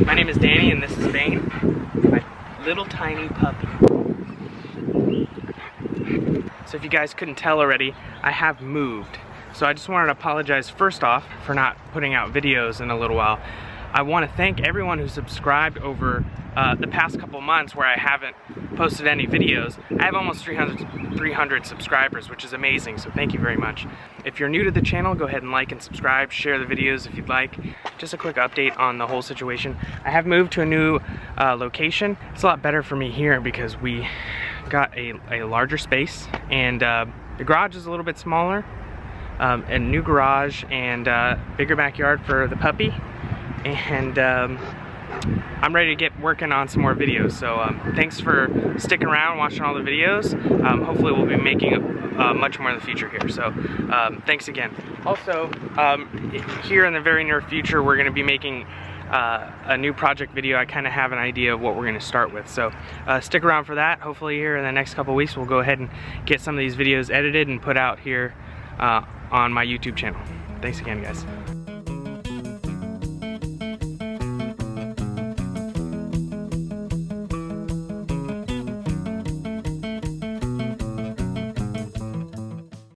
My name is Danny and this is Bane, my little tiny puppy. So if you guys couldn't tell already, I have moved. So I just wanted to apologize first off for not putting out videos in a little while. I want to thank everyone who subscribed over the past couple months where I haven't posted any videos. I have almost 300 subscribers, which is amazing, so thank you very much. If you're new to the channel, go ahead and like and subscribe, share the videos if you'd like. Just a quick update on the whole situation. I have moved to a new location. It's a lot better for me here because we got a larger space, and the garage is a little bit smaller, a new garage and bigger backyard for the puppy, and I'm ready to get working on some more videos. So thanks for sticking around, watching all the videos. Hopefully we'll be making much more in the future here. So thanks again. Also, here in the very near future, we're going to be making a new project video. I kind of have an idea of what we're going to start with. So stick around for that. Hopefully here in the next couple weeks, we'll go ahead and get some of these videos edited and put out here on my YouTube channel. Thanks again, guys.